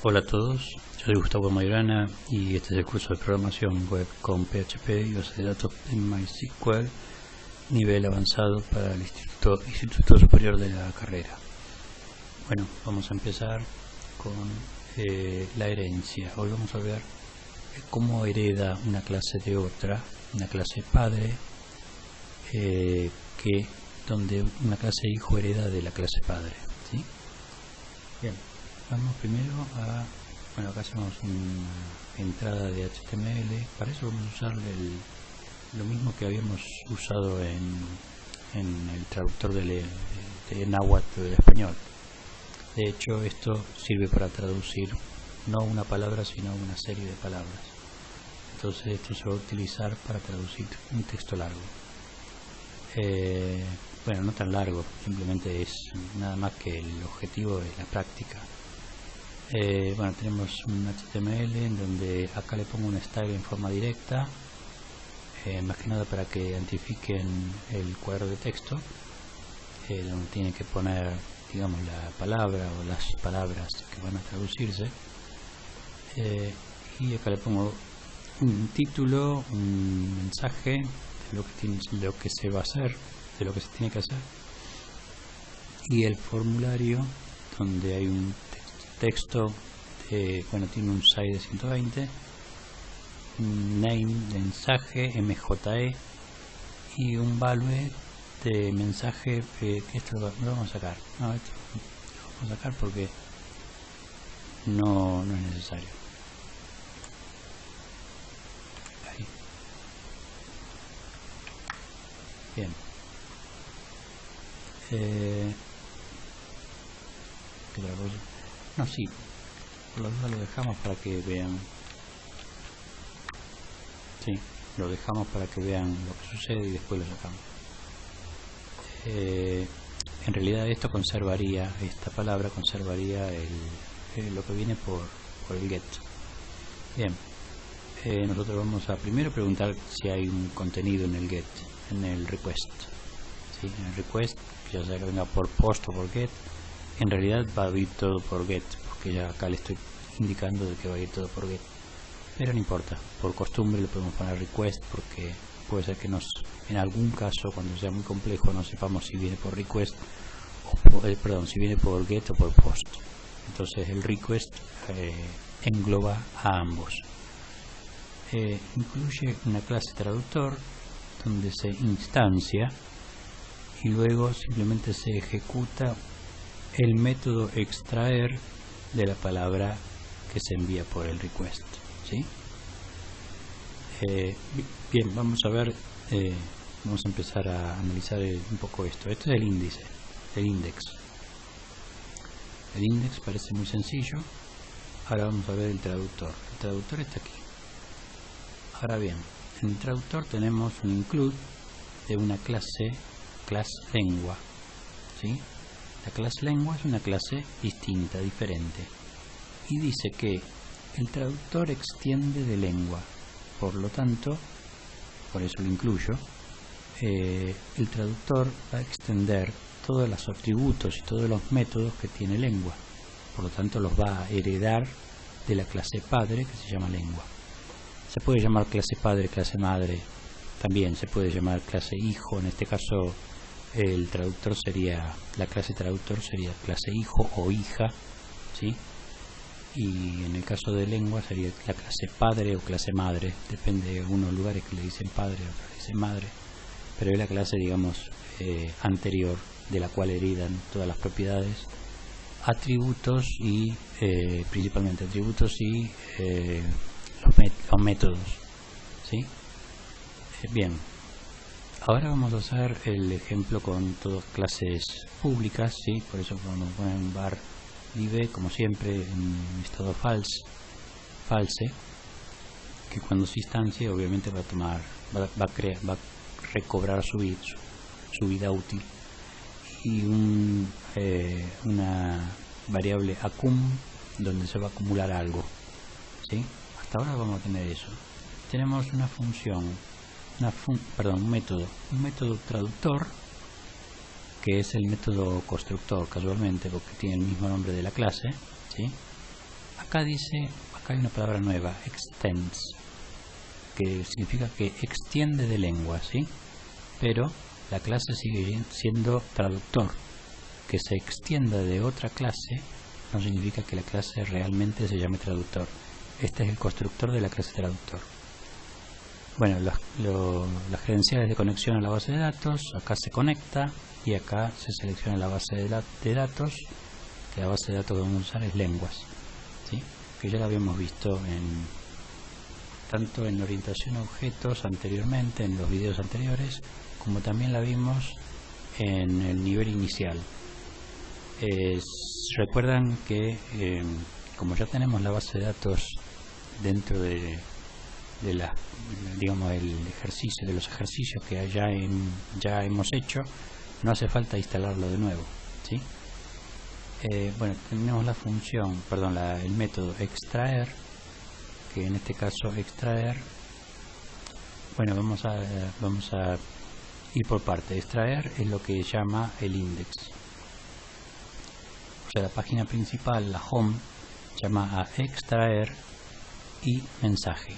Hola a todos, yo soy Gustavo Mayorana y este es el curso de programación web con PHP y base de datos en MySQL, nivel avanzado para el Instituto Superior de la carrera. Bueno, vamos a empezar con la herencia. Hoy vamos a ver cómo hereda una clase de otra, una clase padre, donde una clase hijo hereda de la clase padre, ¿sí? Bien, vamos primero a, bueno, acá hacemos una entrada de HTML. Para eso vamos a usar lo mismo que habíamos usado en el traductor de náhuatl del español. De hecho, esto sirve para traducir no una palabra sino una serie de palabras. Entonces esto se va a utilizar para traducir un texto largo. Bueno, no tan largo, simplemente es nada más que el objetivo es la práctica. Bueno, tenemos un HTML en donde acá le pongo un style en forma directa, más que nada para que identifiquen el cuadro de texto, donde tiene que poner, digamos, la palabra o las palabras que van a traducirse. Y acá le pongo un título, un mensaje de lo que se va a hacer, de lo que se tiene que hacer, y el formulario donde hay un texto bueno, tiene un size de 120, un name de mensaje MJE y un value de mensaje que esto lo vamos a sacar. No, esto lo vamos a sacar porque no es necesario. Ahí. Bien. ¿Qué otra cosa? No, sí, por la duda lo dejamos para que vean. Sí, lo dejamos para que vean lo que sucede y después lo sacamos. En realidad esto conservaría, esta palabra conservaría lo que viene por el get. Bien, nosotros vamos a primero preguntar si hay un contenido en el get, en el request. ¿Sí? En el request, ya sea que venga por post o por get, en realidad va a ir todo por get, porque ya acá le estoy indicando de que va a ir todo por get, pero no importa, por costumbre le podemos poner request, porque puede ser que en algún caso, cuando sea muy complejo, no sepamos si viene por request o si viene por get o por post. Entonces el request engloba a ambos. Incluye una clase traductor donde se instancia y luego simplemente se ejecuta el método extraer de la palabra que se envía por el request, ¿sí? Bien, vamos a ver, vamos a empezar a analizar un poco esto. Este es el índice, el index. El index parece muy sencillo. Ahora vamos a ver el traductor. El traductor está aquí. Ahora bien, en el traductor tenemos un include de una clase lengua, ¿sí? La clase lengua es una clase distinta, diferente, y dice que el traductor extiende de lengua. Por lo tanto, por eso lo incluyo, el traductor va a extender todos los atributos y todos los métodos que tiene lengua. Por lo tanto, los va a heredar de la clase padre que se llama lengua. Se puede llamar clase padre, clase madre, también se puede llamar clase hijo. En este caso, el traductor sería, la clase traductor sería clase hijo o hija, ¿sí? Y en el caso de lengua sería la clase padre o clase madre, depende de algunos lugares que le dicen padre, otros le dicen madre, pero es la clase, digamos, anterior, de la cual heredan todas las propiedades, atributos y principalmente atributos y los métodos, ¿sí? Bien. Ahora vamos a hacer el ejemplo con todas clases públicas, ¿sí? Por eso vamos a poner un var div, como siempre, en estado false, que cuando se instancie obviamente va a recobrar su vida útil, y una variable accum donde se va a acumular algo, ¿sí? Hasta ahora vamos a tener eso. Tenemos una función, un método traductor, que es el método constructor casualmente porque tiene el mismo nombre de la clase, ¿sí? acá dice, acá hay una palabra nueva, extends, que significa que extiende de lengua, ¿sí? Pero la clase sigue siendo traductor. Que se extienda de otra clase no significa que la clase realmente se llame traductor. Este es el constructor de la clase traductor. Bueno, las credenciales de conexión a la base de datos, acá se conecta y acá se selecciona la base de datos, que la base de datos que vamos a usar es lenguas, ¿sí? Que ya la habíamos visto tanto en orientación a objetos anteriormente, en los videos anteriores, como también la vimos en el nivel inicial. Recuerdan que como ya tenemos la base de datos dentro de digamos de los ejercicios que ya hemos hecho, no hace falta instalarlo de nuevo, ¿sí? Bueno, tenemos la función, perdón, el método extraer, que en este caso extraer, bueno, vamos a ir por parte. Extraer es lo que llama el index. O sea, la página principal, la home, llama a extraer y mensaje.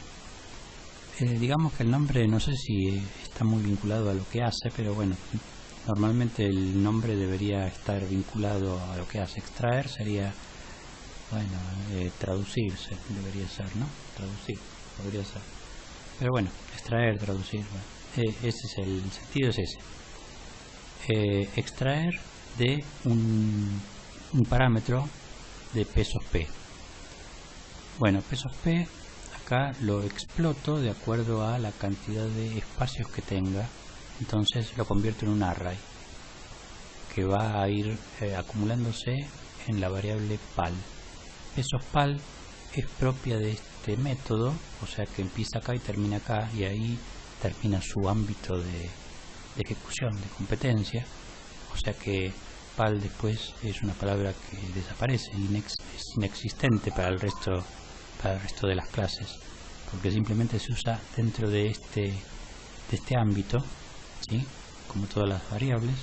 Digamos que el nombre no sé si está muy vinculado a lo que hace, pero bueno, normalmente el nombre debería estar vinculado a lo que hace. Extraer sería, bueno, traducirse, debería ser, ¿no? Traducir, podría ser. Pero bueno, extraer, traducir, bueno, ese es el sentido, es ese. Extraer de un parámetro de pesos P. Bueno, pesos P acá lo exploto de acuerdo a la cantidad de espacios que tenga, entonces lo convierto en un array que va a ir acumulándose en la variable pal. Pesos pal es propia de este método, o sea que empieza acá y termina acá, y ahí termina su ámbito de ejecución, de competencia, o sea que pal después es una palabra que desaparece, es inexistente para el resto de las clases, porque simplemente se usa dentro de este ámbito, ¿sí? Como todas las variables,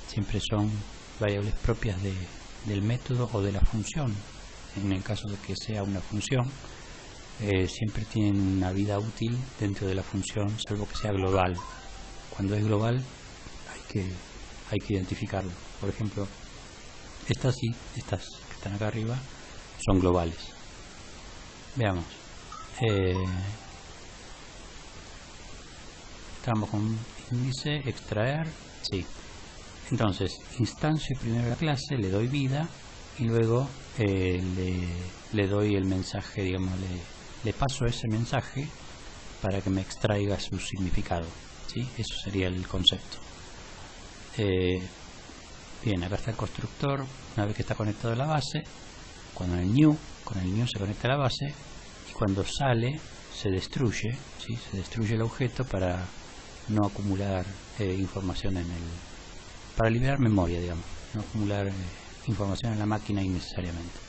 siempre son variables propias del método o de la función. En el caso de que sea una función, siempre tienen una vida útil dentro de la función, salvo que sea global. Cuando es global hay que identificarlo. Por ejemplo, estas que están acá arriba son globales. Veamos. Estamos con índice, extraer, sí. Entonces, instancio primero la clase, le doy vida y luego le doy el mensaje, digamos, le paso ese mensaje para que me extraiga su significado, ¿sí? Eso sería el concepto. Bien, acá está el constructor. Una vez que está conectado a la base, con el new se conecta a la base, y cuando sale se destruye, ¿sí? Se destruye el objeto para no acumular información para liberar memoria, digamos, no acumular información en la máquina innecesariamente.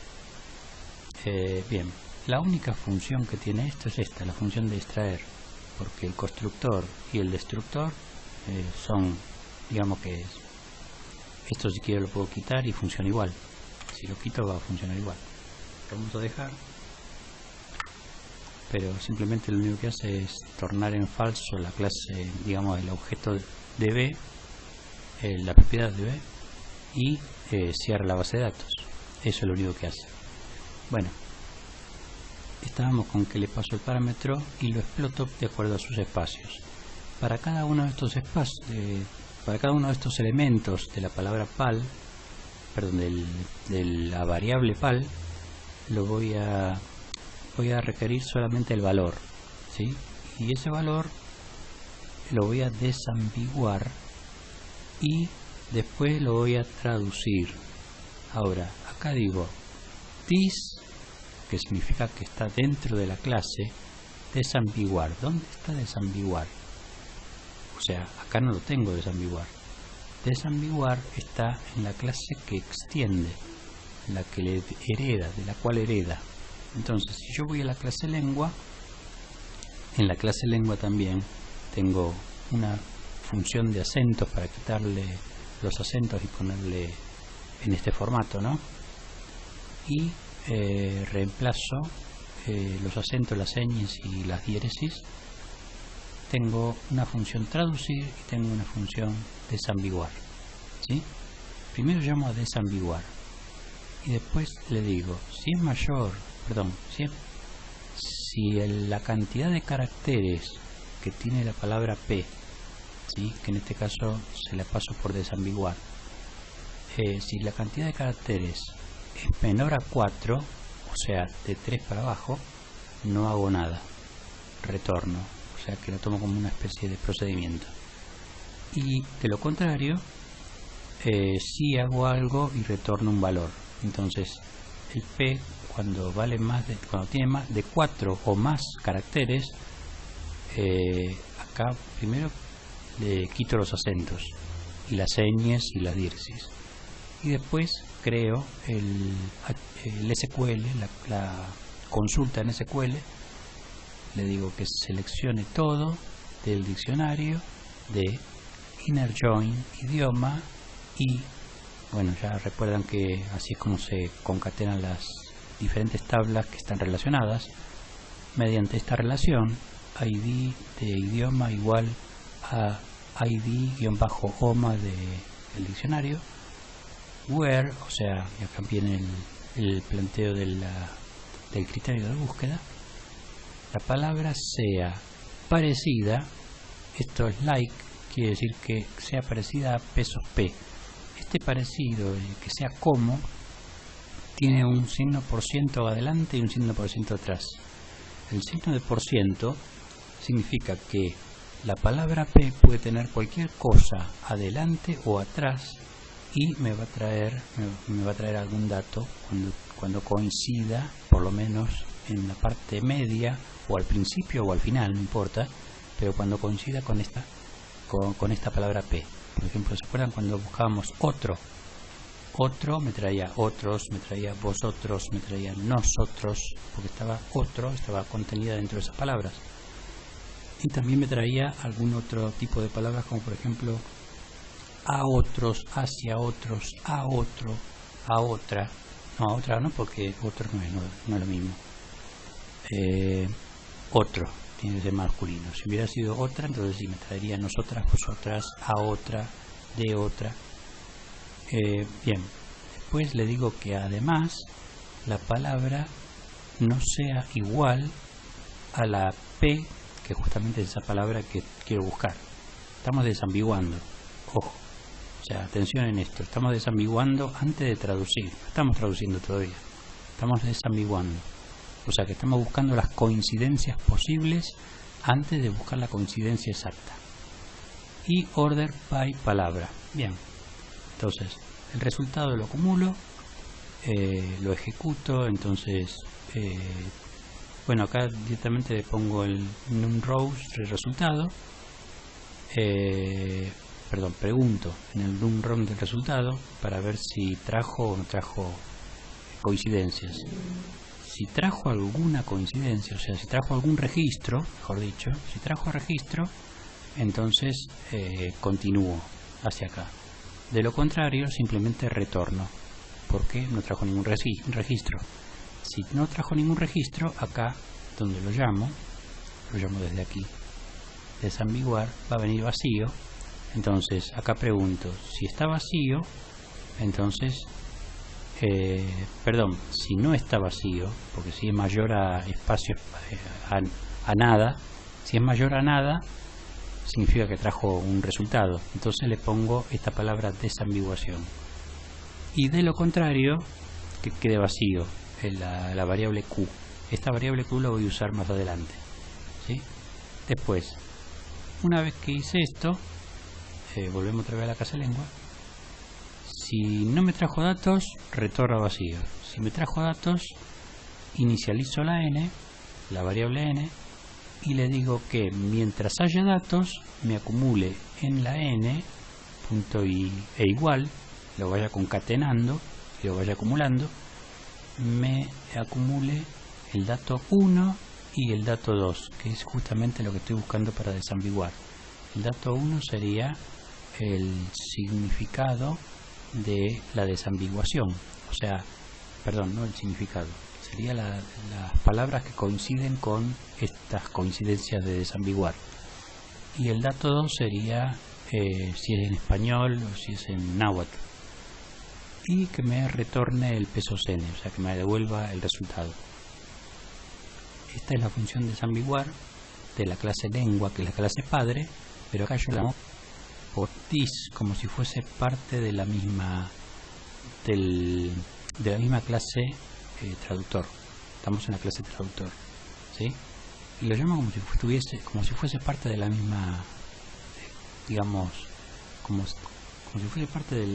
Bien, la única función que tiene esto es esta, la función de extraer, porque el constructor y el destructor son, digamos que esto si quiero lo puedo quitar y funciona igual. Si lo quito va a funcionar igual. Lo vamos a dejar, pero simplemente lo único que hace es tornar en falso la clase, digamos, el objeto de B, la propiedad de B, y cierra la base de datos. Eso es lo único que hace. Bueno, estábamos con que le paso el parámetro y lo exploto de acuerdo a sus espacios. Para cada uno de estos espacios, para cada uno de estos elementos de la palabra pal, perdón, de la variable pal, voy a requerir solamente el valor, ¿sí? Y ese valor lo voy a desambiguar y después lo voy a traducir. Ahora, acá digo this, que significa que está dentro de la clase, desambiguar. ¿Dónde está desambiguar? O sea, acá no lo tengo desambiguar. Desambiguar está en la clase que extiende, la que le hereda, de la cual hereda. Entonces, si yo voy a la clase lengua, en la clase lengua también tengo una función de acentos para quitarle los acentos y ponerle en este formato, ¿no? Y reemplazo los acentos, las señas y las diéresis. Tengo una función traducir y tengo una función desambiguar, ¿sí? Primero llamo a desambiguar y después le digo si es mayor, perdón, si la cantidad de caracteres que tiene la palabra P, ¿sí? Que en este caso se la paso por desambiguar, si la cantidad de caracteres es menor a 4, o sea de 3 para abajo, no hago nada, retorno, o sea que lo tomo como una especie de procedimiento. Y de lo contrario, si hago algo y retorno un valor. Entonces el P, cuando tiene más de 4 o más caracteres, acá primero le quito los acentos y las señas y las diéresis, y después creo el SQL, la consulta en SQL. Le digo que seleccione todo del diccionario de inner join idioma, y bueno, ya recuerdan que así es como se concatenan las diferentes tablas que están relacionadas. Mediante esta relación, ID de idioma igual a ID-OMA del diccionario, where, o sea, y acá viene el planteo del criterio de búsqueda, la palabra sea parecida, esto es like, quiere decir que sea parecida a pesos P. Este parecido, que sea como, tiene un signo por ciento adelante y un signo por ciento atrás. El signo de por ciento significa que la palabra P puede tener cualquier cosa adelante o atrás y me va a traer algún dato cuando coincida, por lo menos en la parte media o al principio o al final, no importa, pero cuando coincida con esta palabra P. Por ejemplo, ¿se acuerdan cuando buscábamos otro? Otro me traía otros, me traía vosotros, me traía nosotros, porque estaba contenida dentro de esas palabras. Y también me traía algún otro tipo de palabras, como por ejemplo a otros, hacia otros, a otro, a otra. No, a otra no, porque otro no es lo mismo. Otro tiene que ser masculino. Si hubiera sido otra, entonces sí me traería nosotras, vosotras, a otra, de otra. Bien, después le digo que además la palabra no sea igual a la P, que justamente es esa palabra que quiero buscar. Estamos desambiguando, ojo, o sea, atención en esto, estamos desambiguando antes de traducir, no estamos traduciendo todavía, estamos desambiguando, o sea que estamos buscando las coincidencias posibles antes de buscar la coincidencia exacta. Y order by palabra. Bien, entonces el resultado lo acumulo, lo ejecuto. Entonces bueno, acá directamente le pongo el numRows del resultado, pregunto en el numRow del resultado para ver si trajo o no trajo coincidencias. Si trajo alguna coincidencia, o sea, si trajo algún registro, mejor dicho, si trajo registro, entonces continúo hacia acá. De lo contrario, simplemente retorno, porque no trajo ningún registro. Si no trajo ningún registro, acá donde lo llamo desde aquí, desambiguar, va a venir vacío. Entonces acá pregunto, si está vacío, entonces si no está vacío, porque si es mayor a espacio, a nada, si es mayor a nada, significa que trajo un resultado. Entonces le pongo esta palabra desambiguación. Y de lo contrario, que quede vacío, la variable Q. Esta variable Q la voy a usar más adelante, ¿sí? Después, una vez que hice esto, volvemos otra vez a la casa lengua. Si no me trajo datos, retorno vacío. Si me trajo datos, inicializo la n, la variable n, y le digo que mientras haya datos, me acumule en la n, punto e igual, lo vaya concatenando y lo vaya acumulando, me acumule el dato 1 y el dato 2, que es justamente lo que estoy buscando para desambiguar. El dato 1 sería el significado de la desambiguación, o sea, perdón, no el significado, sería las palabras que coinciden con estas coincidencias de desambiguar. Y el dato 2 sería si es en español o si es en náhuatl. Y que me retorne el peso sene, o sea que me devuelva el resultado. Esta es la función desambiguar de la clase lengua, que es la clase padre, pero acá yo la llamo por dis, como si fuese parte de la misma clase traductor. Estamos en la clase traductor, ¿sí? Y lo llamo como si fuese parte de la misma, digamos, como si fuese parte de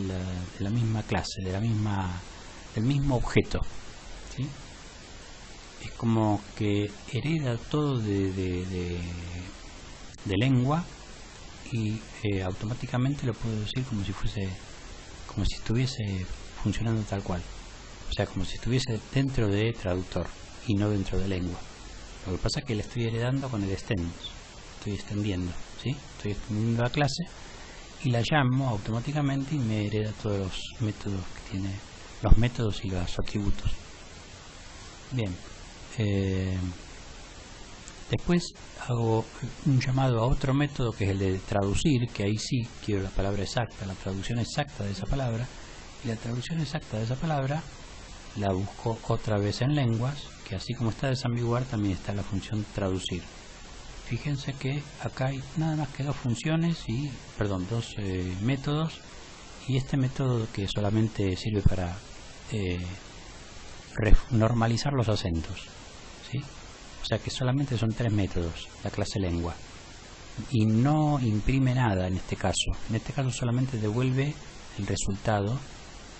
la misma clase, del mismo objeto, ¿sí? Es como que hereda todo de lengua y automáticamente lo puedo decir como si estuviese funcionando tal cual, o sea, como si estuviese dentro de traductor y no dentro de lengua. Lo que pasa es que le estoy heredando con el extend, estoy extendiendo, ¿sí? Estoy extendiendo la clase y la llamo automáticamente y me hereda todos los métodos que tiene, los métodos y los atributos. Bien, después hago un llamado a otro método que es el de traducir, que ahí sí quiero la palabra exacta, la traducción exacta de esa palabra, y la traducción exacta de esa palabra la busco otra vez en lenguas, que así como está desambiguar también está la función traducir. Fíjense que acá hay nada más que dos métodos, y este método que solamente sirve para normalizar los acentos, ¿sí? O sea que solamente son 3 métodos la clase lengua y no imprime nada en este caso. En este caso solamente devuelve el resultado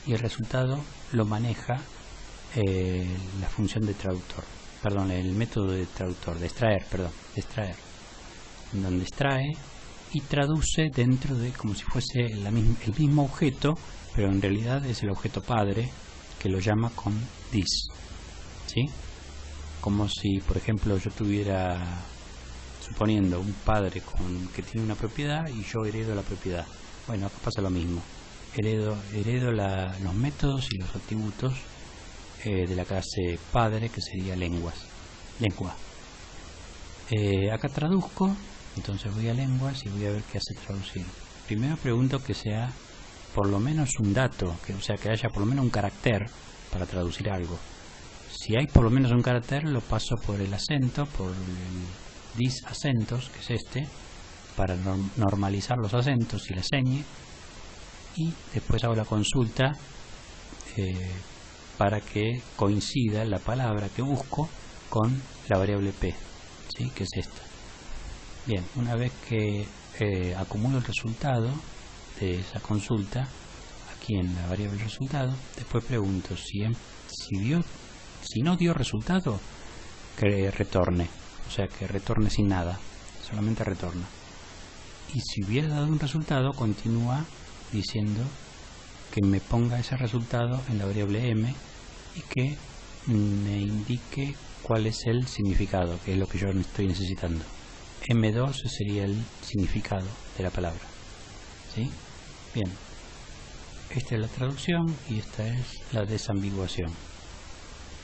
y el resultado lo maneja la función de traductor, perdón, el método de traductor, de extraer, donde extrae y traduce dentro de como si fuese el mismo objeto, pero en realidad es el objeto padre que lo llama con this, ¿sí? Como si, por ejemplo, yo tuviera, suponiendo, un padre que tiene una propiedad y yo heredo la propiedad. Bueno, acá pasa lo mismo. Heredo los métodos y los atributos de la clase padre, que sería lengua. Acá traduzco, entonces voy a lenguas y voy a ver qué hace traducir. Primero pregunto que sea por lo menos un dato, o sea que haya por lo menos un carácter para traducir algo. Si hay por lo menos un carácter, lo paso por el acento, por el dis acentos, que es este, para normalizar los acentos y la señe, y después hago la consulta para que coincida la palabra que busco con la variable p, ¿sí? Que es esta. Bien, una vez que acumulo el resultado de esa consulta aquí en la variable resultado, después pregunto si no dio resultado, que retorne, o sea que retorne sin nada, solamente retorna. Y si hubiera dado un resultado, continúa diciendo que me ponga ese resultado en la variable m y que me indique cuál es el significado, que es lo que yo estoy necesitando. M2 sería el significado de la palabra, ¿sí? Bien, esta es la traducción y esta es la desambiguación.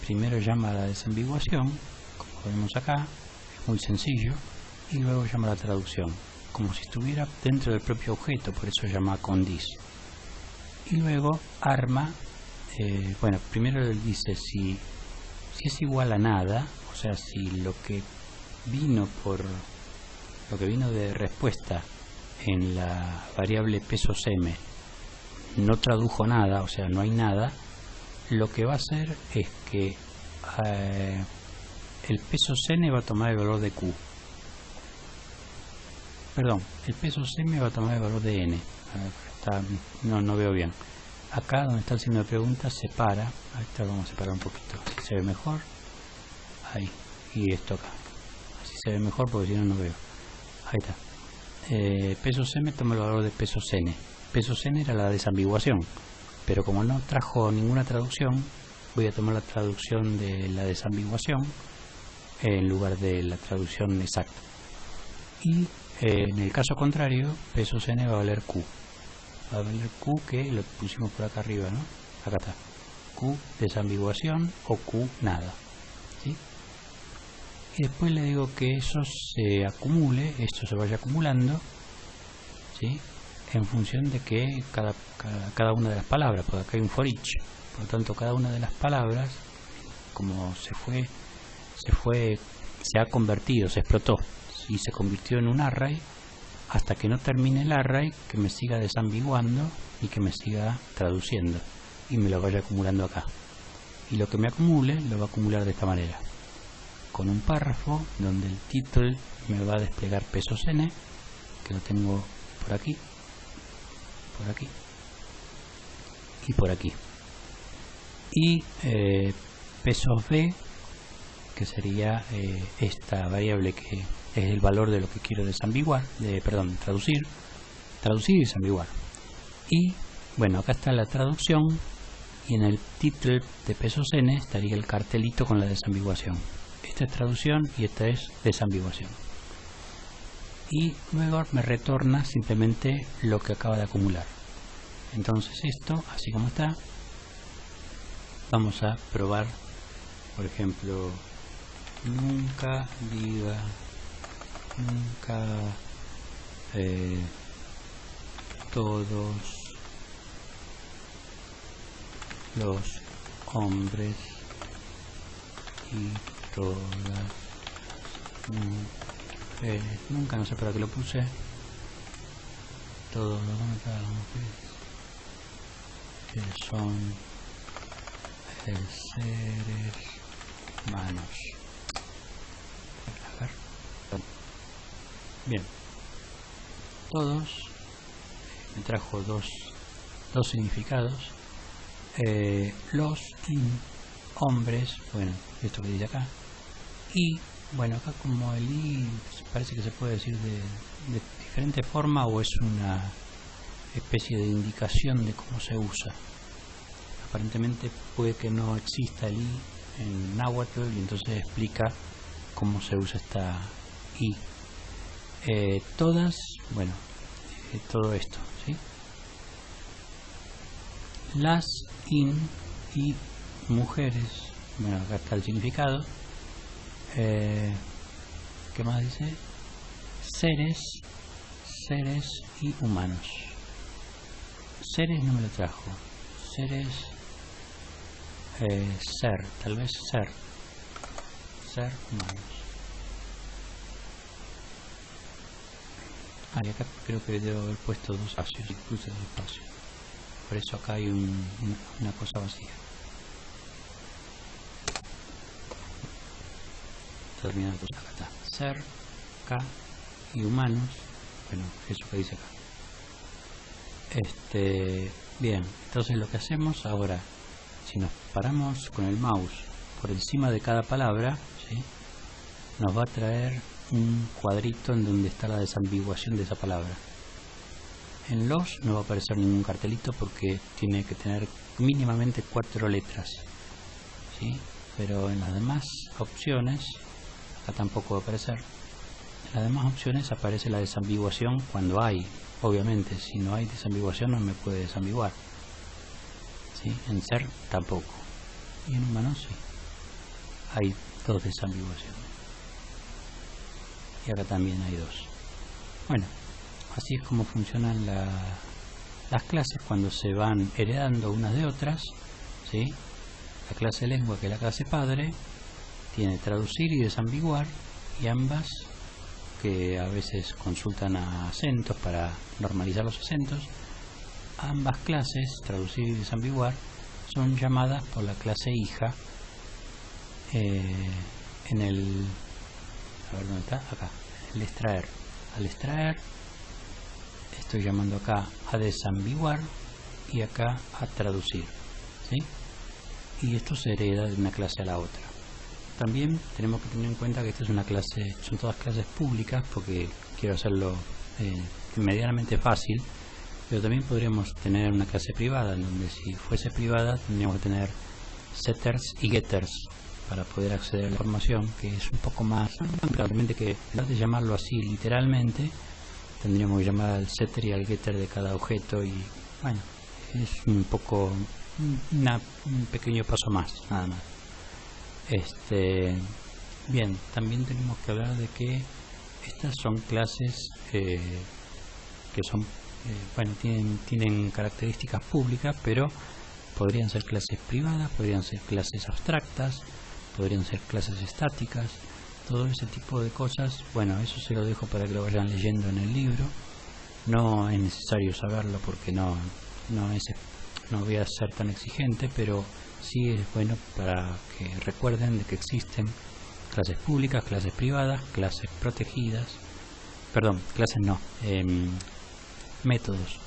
Primero llama a la desambiguación, como vemos acá, es muy sencillo, y luego llama a la traducción, como si estuviera dentro del propio objeto, por eso llama con this. Y luego arma, bueno, primero le dice si es igual a nada, o sea, si lo que vino de respuesta en la variable pesos m no tradujo nada, o sea, no hay nada, lo que va a hacer es que el pesos n va a tomar el valor de q. Perdón, el pesos m va a tomar el valor de n. No veo bien. Acá donde está el signo de pregunta separa. Ahí está, vamos a separar un poquito. Así se ve mejor. Ahí. Y esto acá. Así se ve mejor porque si no, no veo. Ahí está. Pesos m toma el valor de pesos n. Pesos n era la desambiguación. Pero como no trajo ninguna traducción, voy a tomar la traducción de la desambiguación en lugar de la traducción exacta. Y en el caso contrario, pesos n va a valer q. Va a valer q, que lo pusimos por acá arriba, ¿no? Acá está. Q desambiguación o Q nada, ¿sí? Y después le digo que eso se acumule, esto se vaya acumulando, ¿sí? En función de que cada una de las palabras, porque acá hay un for each, por lo tanto cada una de las palabras, como se ha convertido, se explotó y se convirtió en un array, hasta que no termine el array, que me siga desambiguando y que me siga traduciendo y me lo vaya acumulando acá. Y lo que me acumule lo va a acumular de esta manera, con un párrafo donde el título me va a desplegar pesos n, que lo tengo por aquí y por aquí, y pesos b, que sería esta variable que es el valor de lo que quiero desambiguar, traducir y desambiguar. Y bueno, acá está la traducción, y en el título de pesos n estaría el cartelito con la desambiguación. Esta es traducción y esta es desambiguación. Y luego me retorna simplemente lo que acaba de acumular. Entonces esto, así como está, vamos a probar, por ejemplo, nunca todos los hombres y todas mujeres, nunca, no sé para qué lo puse, todos los hombres y todas las mujeres que son seres humanos. Bien, todos me trajo dos significados. Los hombres, bueno, esto que dice acá, y bueno, acá como el i parece que se puede decir de diferente forma, o es una especie de indicación de cómo se usa. Aparentemente puede que no exista el i en náhuatl, y entonces explica cómo se usa esta i. Todas, bueno, todo esto, ¿sí? Las y mujeres, bueno, acá está el significado. ¿Qué más dice? Seres y humanos. Seres no me lo trajo. Seres, tal vez ser humanos. Y acá creo que debo haber puesto dos espacios, puse dos espacios. Por eso acá hay una cosa vacía. Terminando, acá está. Ser, K y humanos. Bueno, eso que dice acá. Bien, entonces lo que hacemos ahora, si nos paramos con el mouse por encima de cada palabra, ¿sí?, nos va a traer un cuadrito en donde está la desambiguación de esa palabra. En los no va a aparecer ningún cartelito porque tiene que tener mínimamente 4 letras, ¿sí? Pero en las demás opciones, acá tampoco va a aparecer. En las demás opciones aparece la desambiguación cuando hay. Obviamente, si no hay desambiguación no me puede desambiguar, ¿sí? En ser tampoco, y en humanos sí. Hay 2 desambiguaciones. Y acá también hay 2. Bueno, así es como funcionan las clases cuando se van heredando unas de otras, ¿sí? La clase lengua, que es la clase padre, tiene traducir y desambiguar, y ambas, que a veces consultan a acentos para normalizar los acentos, ambas clases, traducir y desambiguar, son llamadas por la clase hija en el... A ver dónde está, acá, el extraer. Al extraer estoy llamando acá a desambiguar y acá a traducir, ¿sí? Y esto se hereda de una clase a la otra. También tenemos que tener en cuenta que esta es una clase, son todas clases públicas, porque quiero hacerlo medianamente fácil, pero también podríamos tener una clase privada, en donde si fuese privada tendríamos que tener setters y getters para poder acceder a la información, que es un poco más realmente, que en vez de llamarlo así literalmente, tendríamos que llamar al setter y al getter de cada objeto, y bueno, es un poco un pequeño paso más, nada más. Bien, también tenemos que hablar de que estas son clases que son, bueno, tienen características públicas, pero podrían ser clases privadas, podrían ser clases abstractas, podrían ser clases estáticas, todo ese tipo de cosas. Bueno, eso se lo dejo para que lo vayan leyendo en el libro. No es necesario saberlo porque no voy a ser tan exigente, pero sí es bueno para que recuerden de que existen clases públicas, clases privadas, clases protegidas, métodos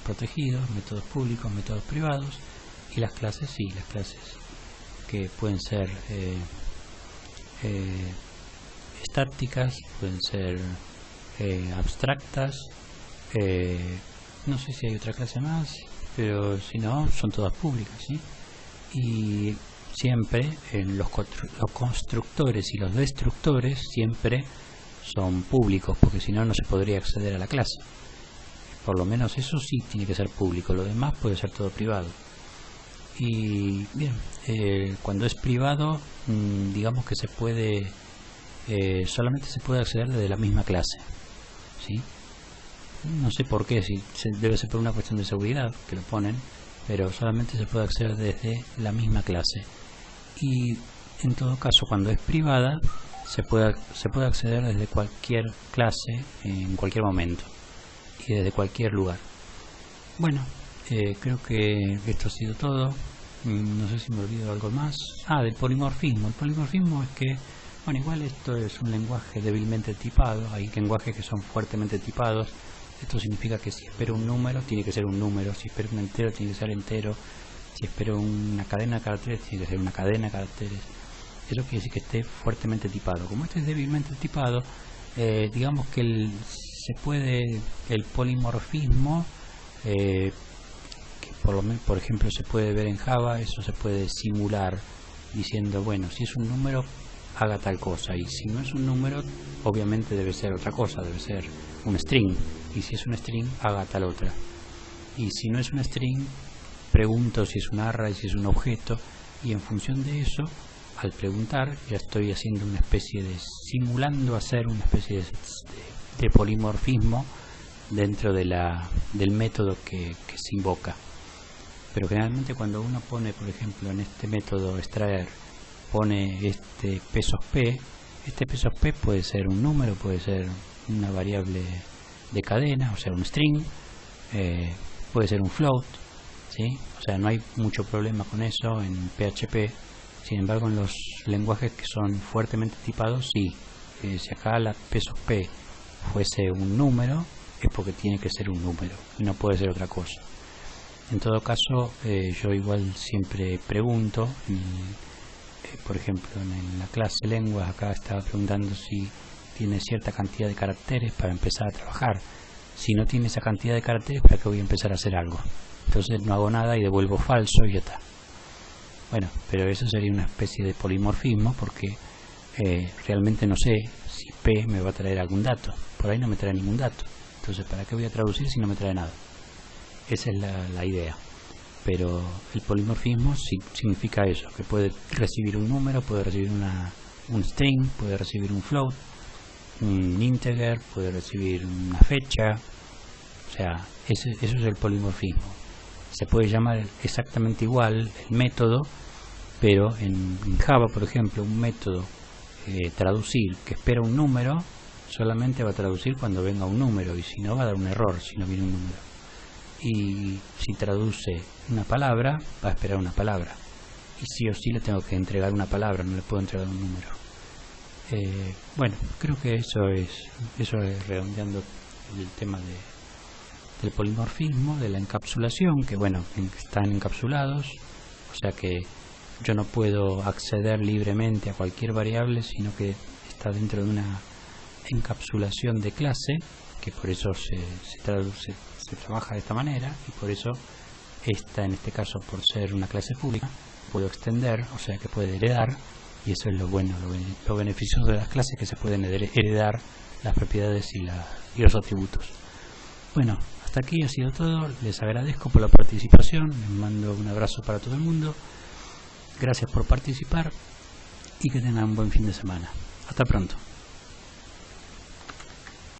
protegidos, métodos públicos, métodos privados, y las clases que pueden ser estáticas, pueden ser abstractas, no sé si hay otra clase más, pero si no, son todas públicas, ¿sí? Y siempre los constructores y los destructores siempre son públicos, porque si no, no se podría acceder a la clase. Por lo menos eso sí tiene que ser público, lo demás puede ser todo privado. Y bien, cuando es privado, digamos que solamente se puede acceder desde la misma clase, ¿sí? No sé por qué, si debe ser por una cuestión de seguridad que lo ponen, pero solamente se puede acceder desde la misma clase. Y en todo caso, cuando es privada, se puede acceder desde cualquier clase, en cualquier momento y desde cualquier lugar. Bueno, creo que esto ha sido todo. No sé si me olvido algo más. Del polimorfismo. El polimorfismo es que, bueno, igual esto es un lenguaje débilmente tipado. Hay lenguajes que son fuertemente tipados. Esto significa que si espero un número, tiene que ser un número. Si espero un entero, tiene que ser entero. Si espero una cadena de caracteres, tiene que ser una cadena de caracteres. Eso quiere decir que esté fuertemente tipado. Como este es débilmente tipado, digamos que el polimorfismo, que por ejemplo se puede ver en Java, eso se puede simular diciendo, bueno, si es un número, haga tal cosa, y si no es un número, obviamente debe ser otra cosa, debe ser un string, y si es un string, haga tal otra, y si no es un string, pregunto si es un array, si es un objeto, y en función de eso, al preguntar, ya estoy haciendo una especie de, simulando hacer una especie de polimorfismo dentro del método que se invoca. Pero generalmente cuando uno pone, por ejemplo, en este método extraer, pone este pesos p, este pesos p puede ser un número, puede ser una variable de cadena, o sea, un string, puede ser un float, ¿sí? O sea, no hay mucho problema con eso en PHP. Sin embargo, en los lenguajes que son fuertemente tipados, sí. Si acá la pesos p fuese un número, es porque tiene que ser un número y no puede ser otra cosa. En todo caso, yo igual siempre pregunto, por ejemplo, en la clase lenguas, acá estaba preguntando si tiene cierta cantidad de caracteres para empezar a trabajar. Si no tiene esa cantidad de caracteres, ¿para qué voy a empezar a hacer algo? Entonces no hago nada y devuelvo falso y ya está. Bueno, pero eso sería una especie de polimorfismo, porque realmente no sé si P me va a traer algún dato. Por ahí no me trae ningún dato. Entonces, ¿para qué voy a traducir si no me trae nada? Esa es la idea. Pero el polimorfismo sí significa eso, que puede recibir un número, puede recibir un string, puede recibir un float, un integer, puede recibir una fecha. O sea, eso es el polimorfismo. Se puede llamar exactamente igual el método, pero en Java, por ejemplo, un método traducir que espera un número, solamente va a traducir cuando venga un número, y si no va a dar un error si no viene un número. Y si traduce una palabra, va a esperar una palabra, y sí o sí le tengo que entregar una palabra, no le puedo entregar un número. Bueno, creo que eso es redondeando el tema del polimorfismo, de la encapsulación, que bueno, están encapsulados, o sea que yo no puedo acceder libremente a cualquier variable, sino que está dentro de una encapsulación de clase, que por eso se trabaja de esta manera, y por eso esta, en este caso, por ser una clase pública, puedo extender, o sea que puede heredar, y eso es lo bueno, lo beneficioso de las clases, que se pueden heredar las propiedades y los atributos. Bueno, hasta aquí ha sido todo. Les agradezco por la participación. Les mando un abrazo para todo el mundo. Gracias por participar y que tengan un buen fin de semana. Hasta pronto.